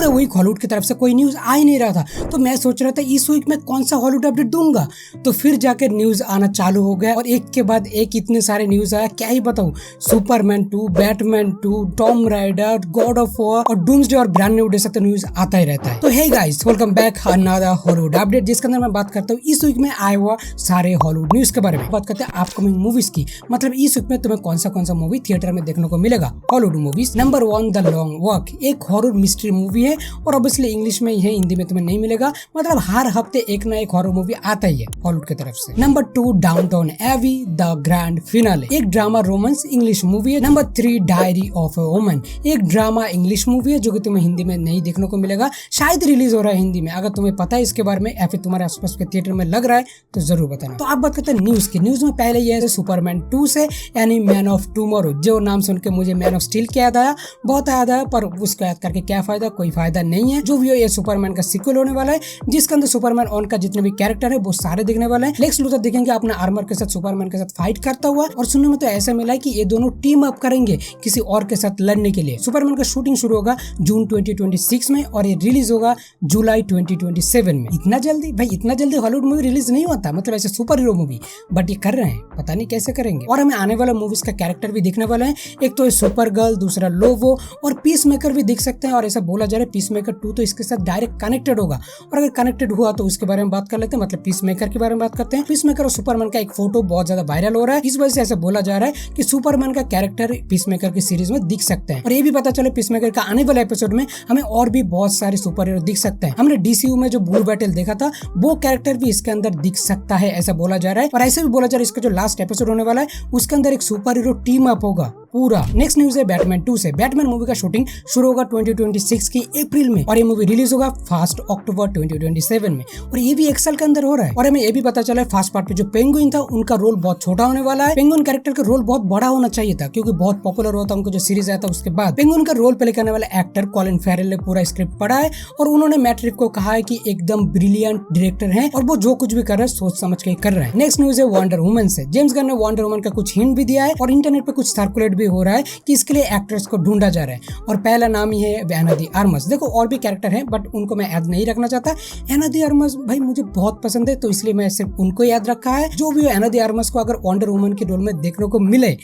पूरे week Hollywood की तरफ से कोई न्यूज आ ही नहीं रहा था। तो मैं सोच रहा था इस वीक में कौन सा हॉलीवुड अपडेट दूंगा, तो फिर जाकर न्यूज आना चालू हो गया और एक के बाद एक इतने सारे न्यूज आया, क्या ही बताऊं। Superman 2, Batman 2, Tomb Raider, God of War और डूम्सडे और ब्रांड न्यू डे से तो न्यूज आता ही रहता है। तो hey guys, welcome back another Hollywood update, जिसके अंदर मैं बात करता हूँ इस वीक में आया हुआ सारे हॉलीवुड न्यूज के बारे में। बात करते हैं अपकमिंग मूवीज की, मतलब इस वीक में तुम्हें कौन सा मूवी थिएटर में देखने को मिलेगा। Hollywood movies number 1 the long walk, एक हॉरर मिस्ट्री मूवी है और ऑब्वियसली इंग्लिश में है, हिंदी में तुम्हें नहीं मिलेगा। मतलब हर हफ्ते एक ना एक हॉरर मूवी आता ही है हॉलीवुड की तरफ से। Number 2 Downtown Abbey the grand finale, एक ड्रामा रोमांस इंग्लिश मूवी है। Number 3 Diary of a Woman, एक ड्रामा इंग्लिश मूवी है जो कि तुम्हें हिंदी में नहीं देखने को मिलेगा, शायद रिलीज हो रहा है हिंदी में। अगर तुम्हें पता है इसके बारे में या फिर तुम्हारे आसपास के थिएटर में लग रहा है तो जरूर बताना। तो आप बात करते हैं न्यूज की। न्यूज में पहले ये है सुपरमैन 2 से, यानी मैन ऑफ टुमारो, जो नाम सुन के मुझे मैन ऑफ स्टील की याद आया, बहुत याद आया, पर उसको याद करके क्या फायदा, कोई फायदा नहीं है। जो भी हो, ये सुपरमैन का सीक्वल होने वाला है जिसके अंदर सुपरमैन ऑन का जितने भी कैरेक्टर है वो सारे दिखने वाले हैं। लेक्स लूथर दिखेंगे अपने आर्मर के साथ सुपरमैन के साथ फाइट करता हुआ, और सुनने में तो ऐसा मिला है कि ये दोनों टीम अप करेंगे किसी और के साथ लड़ने के लिए। सुपरमैन का शूटिंग शुरू होगा जून 2026 में और ये रिलीज होगा जुलाई 2027 में। इतना जल्दी भाई, इतना जल्दी हॉलीवुड मूवी रिलीज नहीं होता, मतलब ऐसे सुपर हीरो मूवी, बट ये कर रहे हैं, पता नहीं कैसे करेंगे। और हमें आने वाला मूवीज का कैरेक्टर भी दिखने वाला है, एक तो सुपर गर्ल, दूसरा लोवो और पीस मेकर भी दिख सकते हैं। और ऐसा बोला जा रहा है पीस मेकर 2 तो इसके साथ डायरेक्ट कनेक्टेड होगा, और अगर कनेक्टेड हुआ तो उसके बारे में बात कर लेते हैं, मतलब पीस मेकर के बारे में बात करते हैं। पीस मेकर और सुपरमैन का एक फोटो बहुत ज्यादा वायरल हो रहा है, इस वजह से ऐसा बोला जा रहा है कि सुपरमैन का कैरेक्टर पीस मेकर की सीरीज में दिख सकते हैं। और ये भी पता चले पीस मेकर का आने वाले एपिसोड में हमें और भी बहुत सारे सुपर हीरो दिख सकते हैं। हमने डीसीयू में जो ब्लू बैटल देखा था वो कैरेक्टर भी इसके अंदर दिख सकता है, ऐसा बोला जा रहा है। और ऐसे भी बोला जा रहा है इसका जो लास्ट एपिसोड होने वाला है उसके अंदर एक सुपर हीरो टीम अप होगा पूरा। नेक्स्ट न्यूज है बैटमैन 2 से। बैटमैन मूवी का शूटिंग शुरू होगा 2026 की अप्रैल में और ये मूवी रिलीज होगा 1 अक्टूबर 2027 में, और ये भी एक साल के अंदर हो रहा है। और हमें ये भी पता चला है फर्स्ट पार्ट में जो पेंगुइन था उनका रोल बहुत छोटा होने वाला है। पेंगुइन कैरेक्टर का रोल बहुत बड़ा होना चाहिए था क्योंकि बहुत पॉपुलर हुआ था उनका जो सीरीज आया था उसके बाद। पेंगुइन का रोल प्ले करने वाले एक्टर कॉलिन फेरेल ने पूरा स्क्रिप्ट पढ़ा है और उन्होंने मैट्रिक को कहा है कि एकदम ब्रिलियंट डायरेक्टर हैं और वो जो कुछ भी कर रहे हैं सोच समझ के कर रहे हैं। नेक्स्ट न्यूज है वंडर वुमन से। जेम्स गन ने वंडर वुमन का कुछ हिंट भी दिया है और इंटरनेट पे कुछ सर्कुलेट भी हो रहा है कि इसके लिए एक्टर्स को ढूंढा जा रहा है, और पहला नाम ही है एना दी आर्मस। देखो और भी कैरेक्टर हैं बट उनको मैं याद नहीं रखना चाहता। एना दी आर्मस भाई मुझे बहुत पसंद है तो इसलिए मैं सिर्फ उनको याद रखा है। जो भी हो, एना दी आर्मस को अगर वंडर वुमन के रोल में देखने को मिले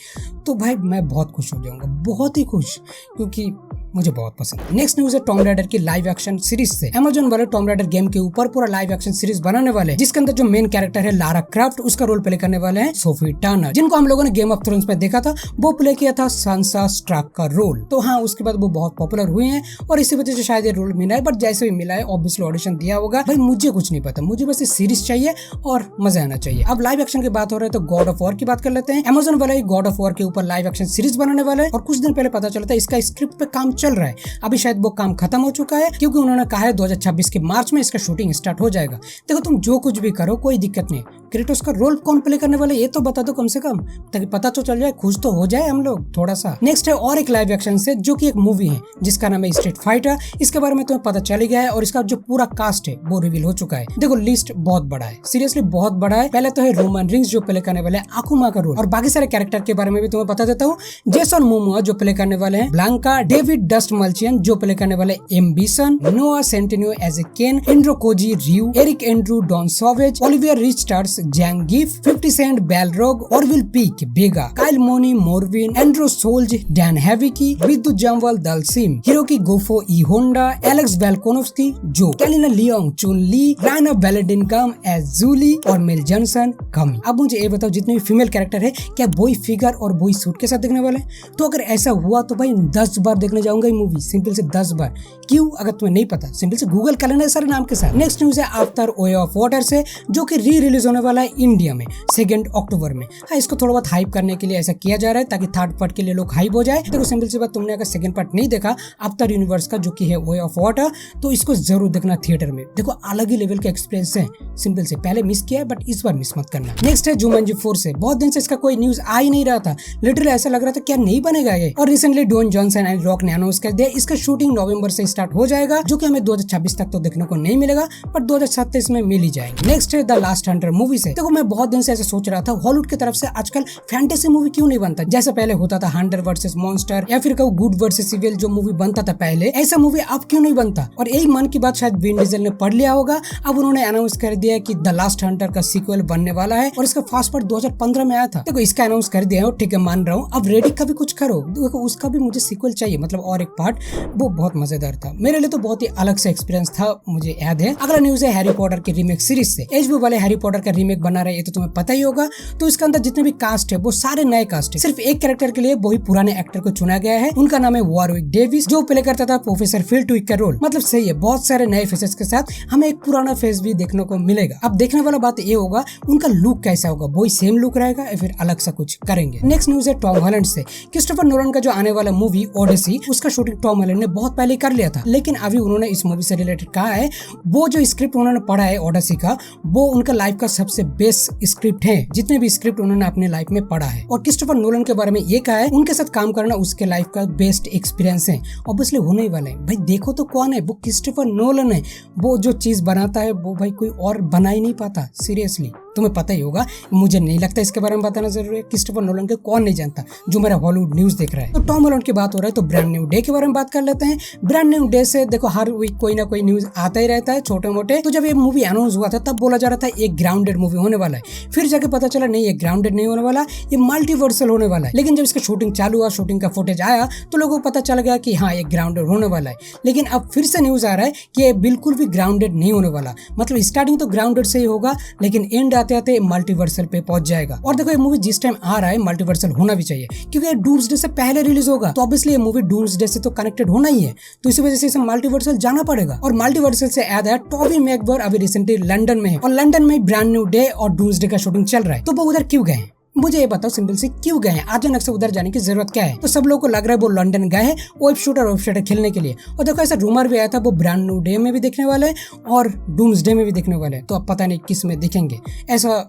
तो भाई मैं बहुत खुश हो जाऊंगा, बहुत ही खुश, क्योंकि मुझे बहुत पसंद है। नेक्स्ट न्यूज है टॉम राइडर की लाइव एक्शन सीरीज से। अमेज़न वाले टॉम राइडर गेम के ऊपर पूरा लाइव एक्शन सीरीज बनाने वाले हैं जिसके अंदर जो मेन कैरेक्टर है लारा क्राफ्ट, उसका रोल प्ले करने वाले हैं सोफी टर्नर, जिनको हम लोगों ने गेम ऑफ थ्रोन्स में देखा था। वो प्ले किया था सांसा स्टार्क का रोल। तो हाँ, उसके बाद वो बहुत पॉपुलर हुए हैं और इसी वजह से शायद ये रोल मिला है, बट जैसे भी मिला है ऑब्वियसली ऑडिशन दिया होगा। भाई मुझे कुछ नहीं पता, मुझे बस सीरीज चाहिए और मजा आना चाहिए। अब लाइव एक्शन की बात हो रही है तो गॉड ऑफ वॉर की बात कर लेते हैं। अमेज़न वाले गॉड ऑफ वॉर के ऊपर लाइव एक्शन सीरीज बनाने वाले हैं और कुछ दिन पहले पता चलता है इसका स्क्रिप्ट पे काम चल रहा है। अभी शायद वो काम खत्म हो चुका है क्योंकि उन्होंने कहा है 2026 के मार्च में इसका शूटिंग स्टार्ट हो जाएगा। देखो तुम जो कुछ भी करो कोई दिक्कत नहीं, क्रेटोस का रोल कौन प्ले करने वाले ये तो बता दो कम से कम, ताकि पता तो चल जाए, खुश तो हो जाए हम लोग थोड़ा सा। नेक्स्ट है और एक लाइव एक्शन से जो कि एक मूवी है जिसका नाम है स्ट्रीट फाइटर। इसके बारे में तुम्हें पता चल गया है और इसका जो पूरा कास्ट है वो रिवील हो चुका है। देखो लिस्ट बहुत बड़ा है, सीरियसली बहुत बड़ा है। पहले तो है रोमन रिंग्स जो प्ले करने वाले आकुमा का रोल, और बाकी सारे कैरेक्टर के बारे में भी तुम्हें बता देता हूँ। जेसन मोमोआ जो प्ले करने वाले हैं ब्लांका, डेविड डस्ट मल्चियन जो प्ले करने वाले M Bison, Noah Centineo as a Ken, Andrew Koji Ryu, Eric Andre Don Sauvage, Olivier Richters Zangief, 50 Cent Balrog, Orville Peck Vega, Kyle Mooney Morvin, Andrew Schulz, Dan Hibiki, Vidyut Jammwal Dhalsim, Hirooki Goto E Honda, Alex Volkanovski Joe, Callina Liang Chun Li, Rayna Vallandingham as Juli और Mel Johnson कमी। अब मुझे ये बताओ जितने भी female character है क्या बॉय फिगर और बॉय सूट के साथ देखने वाले हैं? तो अगर ऐसा हुआ तो भाई 10 बार देखने जाऊंगा ये मूवी, सिंपल से 10 बार। क्यों? अगर तुम्हें नहीं पता सिंपल से गूगल कर लेना सारे नाम के साथ। नेक्स्ट न्यूज है आफ्टर वे ऑफ वाटर से जो कि री रिलीज होने वाला है इंडिया में 2 अक्टूबर में। हाँ, इसको थोड़ा बहुत हाइप करने के लिए ऐसा किया जा रहा है ताकि थर्ड पार्ट के लिए लोग हाइप हो जाए। देखो सिंपल सी बात, तुमने अगर सेकंड पार्ट नहीं देखा आफ्टर यूनिवर्स का जो कि है वे ऑफ वाटर, तो इसको जरूर देखना थिएटर में। देखो अलग ही लेवल का एक्सपीरियंस है, सिंपल से पहले मिस किया बट इस बार मिस मत करना। नेक्स्ट है जुमंजी 4 से। बहुत दिन से इसका कोई न्यूज आ ही नहीं रहा था, लिटरली ऐसा लग रहा था क्या नहीं बनेगा ये। और recently Dwayne Johnson and Rock ने अनाउंस अनाउंस कर दिया इसका शूटिंग नवंबर से स्टार्ट हो जाएगा, जो कि हमें 2026 तक तो देखने को नहीं मिलेगा, पर 2037 में मिल ही जाएंगे। नेक्स्ट है द लास्ट हंटर मूवी से। देखो मैं बहुत दिन से ऐसे सोच रहा था हॉलीवुड की तरफ से आजकल फैंटेसी मूवी क्यों नहीं बनता, जैसे पहले होता था हंटर वर्सेस मॉन्स्टर या फिर गुड वर्सेस इविल जो मूवी बनता था पहले, ऐसा मूवी अब क्यों नहीं बनता। और यही मन की बात शायद विन डीजल ने पढ़ लिया होगा। अब उन्होंने अनाउंस कर दिया कि द लास्ट हंटर का सीक्वल बनने वाला है और इसका फर्स्ट पार्ट 2015 में आया था। देखो इसका अनाउंस कर दिया है, ठीक है मान रहा हूँ, अब रेडिक का भी कुछ करो, देखो उसका भी मुझे सीक्वल चाहिए, मतलब और एक पार्ट, वो बहुत मजेदार था मेरे लिए, तो बहुत ही अलग से एक्सपीरियंस था, मुझे याद है। अगला न्यूज है हैरी पॉटर की रीमेक सीरीज से। एचबीओ वाले हैरी पॉटर का रीमेक बना रहे हैं, ये तो तुम्हें पता ही होगा। तो इसके अंदर जितने भी कास्ट है वो सारे नए कास्ट है, सिर्फ एक कैरेक्टर के लिए वही पुराने एक्टर को चुना गया है, उनका नाम है वॉरविक डेविस, जो प्ले करता था प्रोफेसर फिलटविक का रोल। मतलब सही है, बहुत सारे नए फेसेस के साथ हमें एक पुराना फेस भी देखने को मिलेगा। अब देखने वाला बात ये होगा उनका लुक कैसा होगा, वही सेम लुक रहेगा या फिर अलग सा कुछ करेंगे। नेक्स्ट न्यूज है टॉम हॉलैंड से। क्रिस्टोफर नोलन का जो आने वाला मूवी ओडेसी, उसका शूटिंग टॉम हॉलैंड ने बहुत पहले कर लिया था, लेकिन अभी उन्होंने इस मूवी से रिलेटेड कहा है वो जो स्क्रिप्ट उन्होंने पढ़ा है ओडेसी का, वो उनका लाइफ का सबसे बेस्ट स्क्रिप्ट है जितने भी स्क्रिप्ट उन्होंने अपने लाइफ में पढ़ा है। और क्रिस्टोफर नोलन के बारे में ये कहा है उनके साथ काम करना उसके लाइफ का बेस्ट एक्सपीरियंस है। ऑब्वियसली होने ही वाला है भाई, देखो तो कौन है, वो क्रिस्टोफर नोलन है, वो जो चीज बनाता है वो भाई कोई और बना ही नहीं पाता, सीरियसली तुम्हें पता ही होगा। मुझे नहीं लगता इसके बारे में बताना जरूरी है, क्रिस्टोफर नोलन के कौन नहीं जानता जो मेरा हॉलीवुड न्यूज देख रहा है। तो टॉम हॉलैंड की बात हो रहा है तो ब्रांड न्यू डे के बारे में बात कर लेते हैं। ब्रांड न्यू डे से देखो हर वीक कोई ना कोई न्यूज आता ही रहता है छोटे मोटे। तो जब ये मूवी अनाउंस हुआ था तब बोला जा रहा था एक ग्राउंडेड मूवी होने वाला है, फिर जाके पता चला नहीं ये ग्राउंडेड नहीं होने वाला, ये मल्टीवर्सल होने वाला है। लेकिन जब इसका शूटिंग चालू हुआ, शूटिंग का फुटेज आया तो लोगों को पता चल गया कि हाँ ये ग्राउंडेड होने वाला है। लेकिन अब फिर से न्यूज आ रहा है कि ये बिल्कुल भी ग्राउंडेड नहीं होने वाला, मतलब स्टार्टिंग तो ग्राउंडेड से ही होगा लेकिन एंड आते आते मल्टीवर्सल पे पहुंच जाएगा। और देखो ये मूवी जिस टाइम आ रहा है मल्टीवर्सल होना भी चाहिए, क्योंकि ये डूम्सडे से पहले रिलीज होगा, तो ऑब्वियसली ये मूवी डूम्सडे से तो कनेक्टेड होना ही है, तो इसी वजह से इसे मल्टीवर्सल जाना पड़ेगा। और मल्टीवर्सल से याद है टॉबी मैगवायर अभी रिसेंटली लंदन में है और लंदन में ब्रांड न्यू डे और डूम्सडे का शूटिंग चल रहा है, तो वो उधर क्यों गए हैं मुझे ये बताओ सिंपल से, क्यों गए हैं अचानक से उधर जाने की जरूरत क्या है। तो सब लोगों को लग रहा है वो लंदन गए हैं वेब शूटर खेलने के लिए। और देखो ऐसा रूमर भी आया था वो ब्रांड न्यू डे में भी देखने वाले हैं और डूम्सडे में भी देखने वाले हैं, तो अब पता नहीं किस में दिखेंगे, ऐसा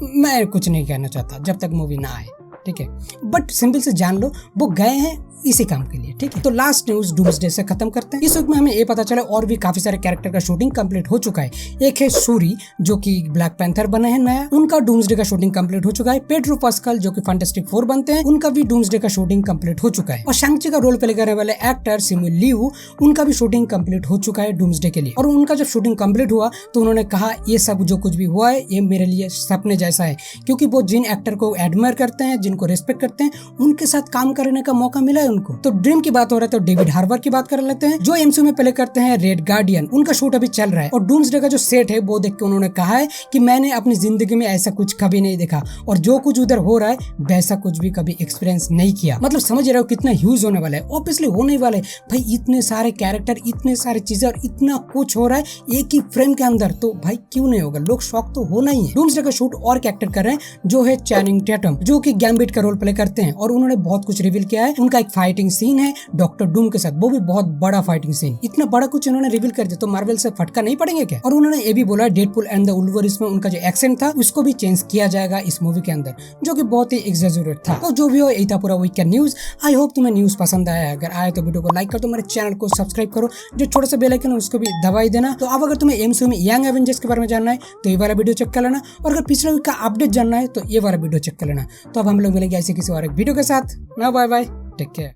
मैं कुछ नहीं कहना चाहता जब तक मूवी ना आए, ठीक है। बट सिंपल से जान लो वो गए हैं इसी काम के लिए, ठीक है। तो लास्ट न्यूज डूम्सडे से खत्म करते हैं। इस वीक में हमें ये पता चला और भी काफी सारे कैरेक्टर का शूटिंग कंप्लीट हो चुका है। एक है सूरी जो कि ब्लैक पैंथर बने हैं नया, उनका डूम्सडे का शूटिंग कंप्लीट हो चुका है। पेड्रो पास्कल जो कि फैंटास्टिक फोर बनते हैं, उनका भी डूम्सडे का शूटिंग कंप्लीट हो चुका है। और शैंग-ची का रोल प्ले करने वाले एक्टर सिमू लियू, उनका भी शूटिंग कंप्लीट हो चुका है डूम्सडे के लिए। और उनका जब शूटिंग कंप्लीट हुआ तो उन्होंने कहा ये सब जो कुछ भी हुआ है ये मेरे लिए सपने जैसा है, क्योंकि वो जिन एक्टर को एडमायर करते हैं, जिनको रिस्पेक्ट करते हैं, उनके साथ काम करने का मौका मिला है उनको। तो ड्रीम की बात हो रहा है तो डेविड हार्बर की बात कर लेते हैं जो एमसीयू में प्ले करते हैं रेड गार्डियन, उनका शूट अभी चल रहा है। और डूम्सडे का जो सेट है वो देख के उन्होंने कहा है कि मैंने अपनी जिंदगी में ऐसा कुछ कभी नहीं देखा और जो कुछ उधर हो रहा है वैसा कुछ भी कभी एक्सपीरियंस नहीं किया। मतलब समझ रहे हो कितना ह्यूज होने वाला है, ऑब्वियसली होने वाला है भाई, इतने सारे कैरेक्टर, इतने सारे चीजें और इतना कुछ हो रहा है एक ही फ्रेम के अंदर, तो भाई क्यों नहीं होगा, लोग शौक तो होना ही है। डूम्सडे का शूट और कैरेक्टर कर रहे हैं जो है चैनिंग टैटम जो कि गैम्बिट का रोल प्ले करते हैं और उन्होंने बहुत कुछ रिवील किया है। उनका एक फाइटिंग सीन है डॉक्टर डूम के साथ, वो भी बहुत बड़ा फाइटिंग सीन, इतना बड़ा कुछ उन्होंने रिवील कर दिया तो मार्वल से फटका नहीं पड़ेंगे क्या। और उन्होंने ये भी बोला डेडपूल एंड द वुल्वरीन में उनका जो एक्सेंट था उसको भी चेंज किया जाएगा इस मूवी के अंदर, जो कि बहुत ही एग्जैजरेट था। तो जो भी हो यही था पूरा वीक का न्यूज। आई होप तुम्हें न्यूज पसंद आया, अगर आए तो वीडियो को लाइक कर दो, मेरे चैनल को सब्सक्राइब करो, जो छोटा सा बेल आइकन है उसको भी दबाई देना। तो अब अगर तुम्हें एमसीयू में यंग एवेंजर्स के बारे में जानना है तो ये वाला वीडियो चेक कर लेना, और अगर पिछले वीक का अपडेट जानना है तो ये वाला वीडियो चेक कर लेना। तो अब हम लोग मिलेंगे ऐसे किसी और एक वीडियो के साथ ना, बाय बाय, टेक केयर।